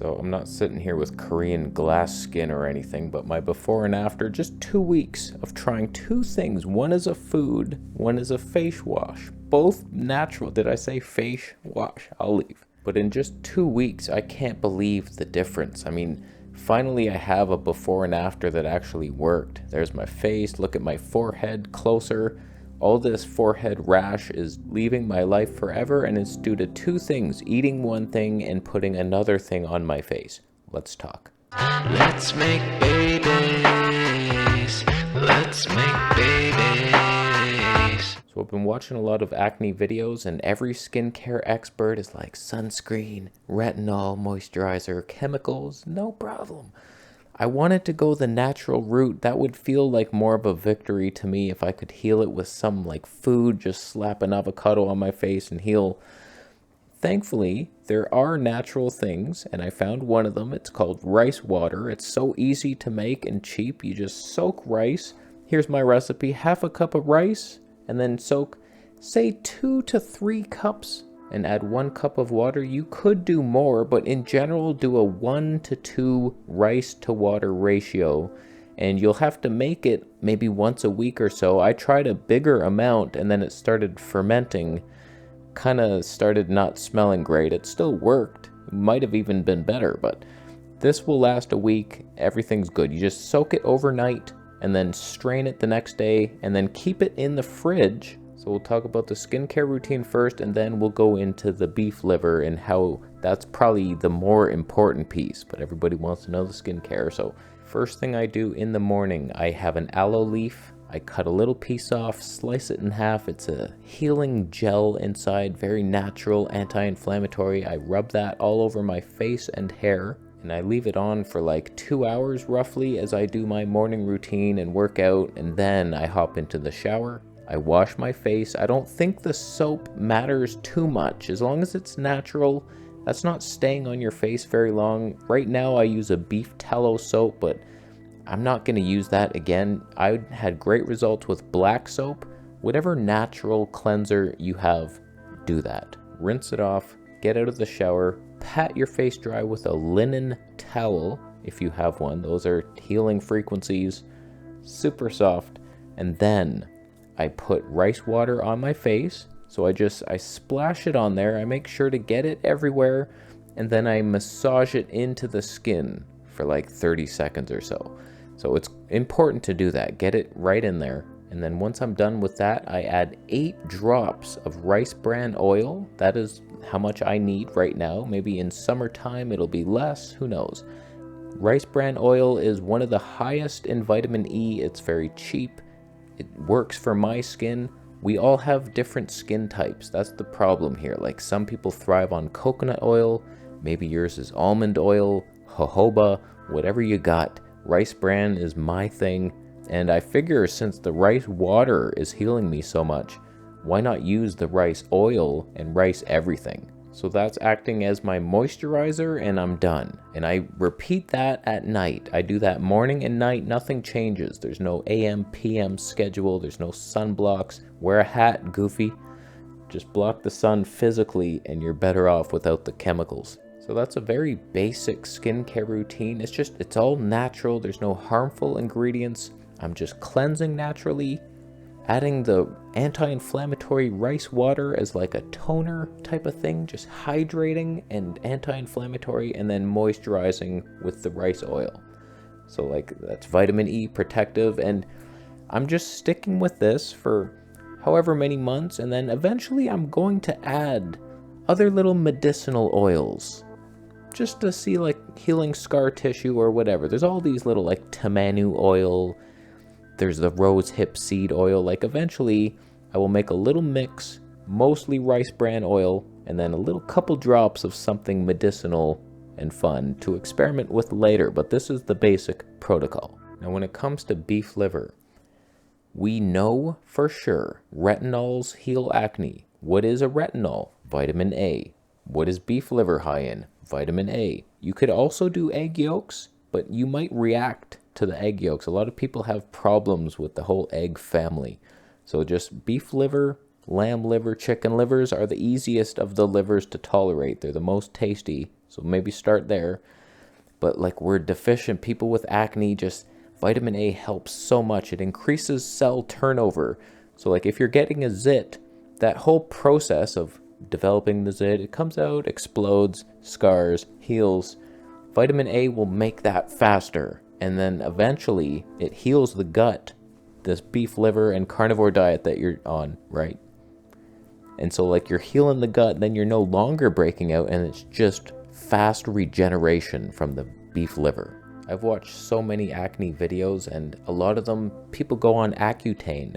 So I'm not sitting here with Korean glass skin or anything, but my before and after, just 2 weeks of trying two things. One is a food, one is a face wash. Both natural. Did I say face wash? I'll leave. But in just 2 weeks, I can't believe the difference. I mean, finally I have a before and after that actually worked. There's my face, look at my forehead closer. All this forehead rash is leaving my life forever, and it's due to two things: eating one thing and putting another thing on my face. Let's talk. Let's make babies. Let's make babies. So I've been watching a lot of acne videos, and every skincare expert is like, sunscreen, retinol, moisturizer, chemicals, no problem. I wanted to go the natural route. That would feel like more of a victory to me if I could heal it with some like food, just slap an avocado on my face and heal. Thankfully, there are natural things, and I found one of them. It's called rice water. It's so easy to make and cheap. You just soak rice. Here's my recipe: half a cup of rice, and then soak, say, 2 to 3 cups, and add 1 cup of water. You could do more, but in general, do a 1 to 2 rice to water ratio, and you'll have to make it maybe once a week or so. I tried a bigger amount, and then it started fermenting, kind of started not smelling great. It still worked. It might have even been better, but this will last a week. Everything's good. You just soak it overnight, and then strain it the next day, and then keep it in the fridge. So we'll talk about the skincare routine first, and then we'll go into the beef liver and how that's probably the more important piece, but everybody wants to know the skincare. So first thing I do in the morning, I have an aloe leaf. I cut a little piece off, slice it in half. It's a healing gel inside, very natural, anti-inflammatory. I rub that all over my face and hair, and I leave it on for like 2 hours roughly as I do my morning routine and work out, and then I hop into the shower. I wash my face. I don't think the soap matters too much. As long as it's natural, that's not staying on your face very long. Right now I use a beef tallow soap, but I'm not going to use that again. I had great results with black soap. Whatever natural cleanser you have, do that. Rinse it off, get out of the shower, pat your face dry with a linen towel if you have one. Those are healing frequencies, super soft. And then I put rice water on my face. So I splash it on there. I make sure to get it everywhere, and then I massage it into the skin for like 30 seconds or so. So it's important to do that. Get it right in there. And then once I'm done with that, I add 8 drops of rice bran oil. That is how much I need right now. Maybe in summertime it'll be less, who knows. Rice bran oil is one of the highest in vitamin E. It's very cheap. It works for my skin. We all have different skin types. That's the problem here. Like, some people thrive on coconut oil. Maybe yours is almond oil, jojoba, whatever you got. Rice bran is my thing. And I figure since the rice water is healing me so much, why not use the rice oil and rice everything? So that's acting as my moisturizer, and I'm done. And I repeat that at night. I do that morning and night. Nothing changes. There's no AM, PM schedule. There's no sunblocks. Wear a hat, goofy. Just block the sun physically, and you're better off without the chemicals. So that's a very basic skincare routine. It's all natural. There's no harmful ingredients. I'm just cleansing naturally, adding the anti-inflammatory rice water as like a toner type of thing, just hydrating and anti-inflammatory, and then moisturizing with the rice oil. So like, that's vitamin E protective, and I'm just sticking with this for however many months, and then eventually I'm going to add other little medicinal oils just to see, like, healing scar tissue or whatever. There's all these little, like, tamanu oil. There's the rose hip seed oil. Like, eventually I will make a little mix, mostly rice bran oil, and then a little couple drops of something medicinal and fun to experiment with later. But this is the basic protocol. Now, when it comes to beef liver, we know for sure retinols heal acne. What is a retinol? Vitamin A. What is beef liver high in? Vitamin A. You could also do egg yolks, but you might react to the egg yolks. A lot of people have problems with the whole egg family. So just beef liver, lamb liver, chicken livers are the easiest of the livers to tolerate. They're the most tasty, so maybe start there. But like we're deficient, people with acne, just vitamin A helps so much. It increases cell turnover. So like if you're getting a zit, that whole process of developing the zit, it comes out, explodes, scars, heals. Vitamin A will make that faster. And then eventually it heals the gut, this beef liver and carnivore diet that you're on, right? And so like you're healing the gut, then you're no longer breaking out, and it's just fast regeneration from the beef liver. I've watched so many acne videos, and a lot of them, people go on accutane.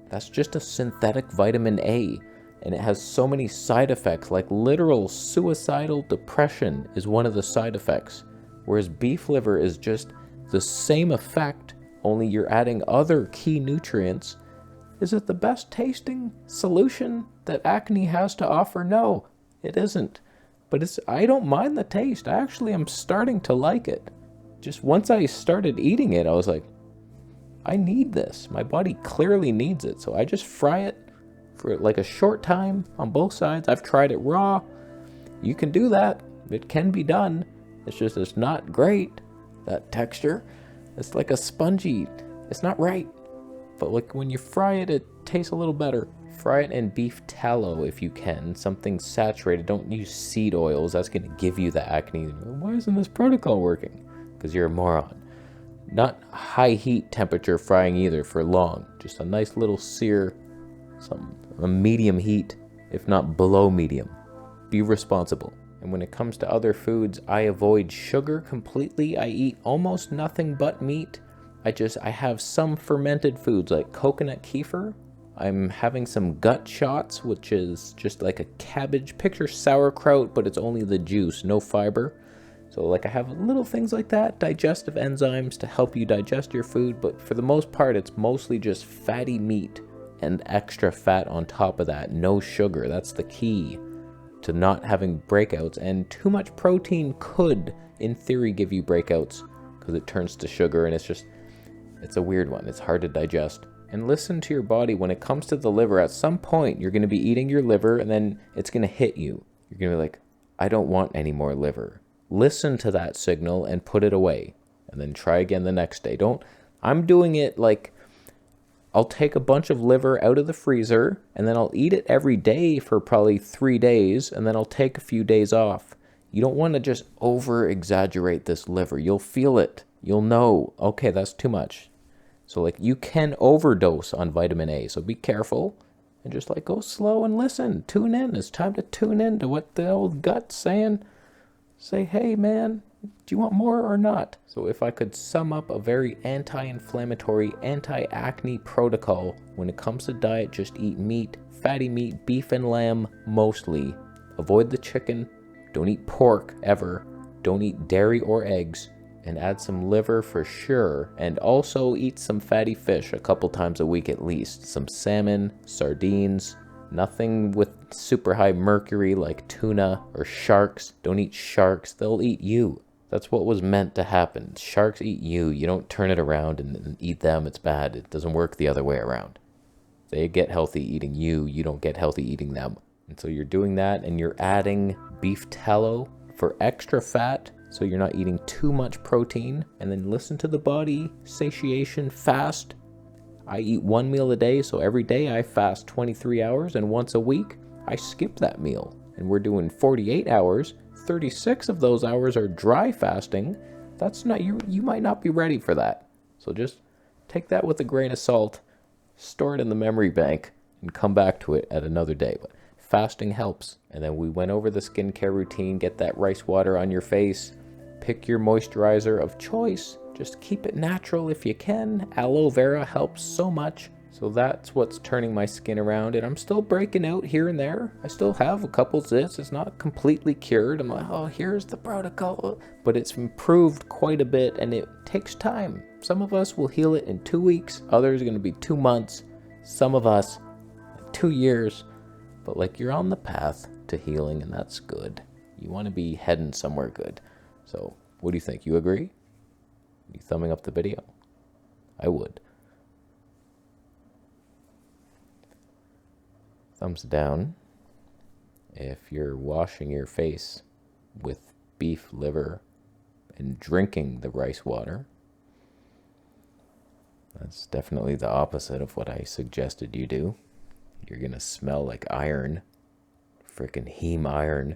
That's just a synthetic vitamin A, and it has so many side effects, like literal suicidal depression is one of the side effects, whereas beef liver is just the same effect, only you're adding other key nutrients. Is it the best tasting solution that acne has to offer? No, it isn't. But I don't mind the taste. I actually am starting to like it. Just once I started eating it, I was like, I need this. My body clearly needs it. So I just fry it for like a short time on both sides. I've tried it raw. You can do that. It can be done. It's not great. That texture, it's like a spongy, it's not right. But like when you fry it, it tastes a little better. Fry it in beef tallow if you can, something saturated. Don't use seed oils, that's going to give you the acne. Why isn't this protocol working? Because you're a moron. Not high heat temperature frying either for long, just a nice little sear, a medium heat, if not below medium. Be responsible. And when it comes to other foods, I avoid sugar completely. I eat almost nothing but meat. I have some fermented foods like coconut kefir. I'm having some gut shots, which is just like a cabbage. Picture sauerkraut, but it's only the juice, no fiber. So like I have little things like that, digestive enzymes to help you digest your food. But for the most part, it's mostly just fatty meat and extra fat on top of that. No sugar. That's the key to not having breakouts. And too much protein could, in theory, give you breakouts because it turns to sugar, and it's a weird one. It's hard to digest. And listen to your body. When it comes to the liver, at some point you're going to be eating your liver, and then it's going to hit you. You're going to be like, I don't want any more liver. Listen to that signal and put it away, and then try again the next day. I'm doing it like I'll take a bunch of liver out of the freezer, and then I'll eat it every day for probably 3 days, and then I'll take a few days off. You don't want to just over-exaggerate this liver. You'll feel it. You'll know, okay, that's too much. So like you can overdose on vitamin A, so be careful. And just like go slow and listen. Tune in. It's time to tune in to what the old gut's saying. Say, hey man, do you want more or not? So if I could sum up a very anti-inflammatory, anti-acne protocol, when it comes to diet, just eat meat, fatty meat, beef and lamb mostly. Avoid the chicken. Don't eat pork ever. Don't eat dairy or eggs. And add some liver for sure. And also eat some fatty fish a couple times a week at least. Some salmon, sardines. Nothing with super high mercury like tuna or sharks. Don't eat sharks. They'll eat you. That's what was meant to happen. Sharks eat you. You don't turn it around and eat them. It's bad. It doesn't work the other way around. They get healthy eating you. You don't get healthy eating them. And so you're doing that, and you're adding beef tallow for extra fat, so you're not eating too much protein. And then listen to the body. Satiation, fast. I eat 1 meal a day, so every day I fast 23 hours, and once a week I skip that meal. And we're doing 48 hours. 36 of those hours are dry fasting. That's not you might not be ready for that. So just take that with a grain of salt, store it in the memory bank, and come back to it at another day. But fasting helps. And then we went over the skincare routine. Get that rice water on your face. Pick your moisturizer of choice. Just keep it natural if you can. Aloe vera helps so much. So that's what's turning my skin around, and I'm still breaking out here and there. I still have a couple zits. It's not completely cured. I'm like, oh, here's the protocol. But it's improved quite a bit, and it takes time. Some of us will heal it in 2 weeks. Others are going to be 2 months. Some of us, 2 years. But like you're on the path to healing, and that's good. You want to be heading somewhere good. So what do you think? You agree? You thumbing up the video? I would. thumbs down if you're washing your face with beef liver and drinking the rice water. That's definitely the opposite of what I suggested you do. You're gonna smell like iron, freaking heme iron.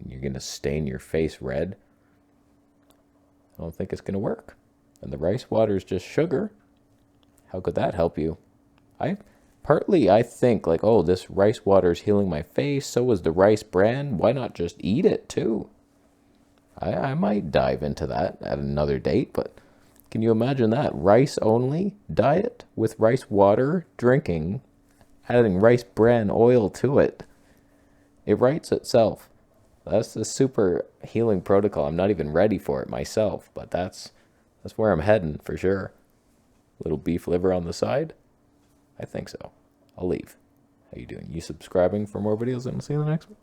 You're gonna stain your face red. I don't think it's gonna work. And the rice water is just sugar. How could that help you? I think like, oh, this rice water is healing my face. So is the rice bran. Why not just eat it too? I might dive into that at another date, but can you imagine that? Rice only diet with rice water, drinking, adding rice bran oil to it. It writes itself. That's a super healing protocol. I'm not even ready for it myself, but that's where I'm heading for sure. Little beef liver on the side? I think so. I'll leave. How you doing? You subscribing for more videos, and I'll see you in the next one.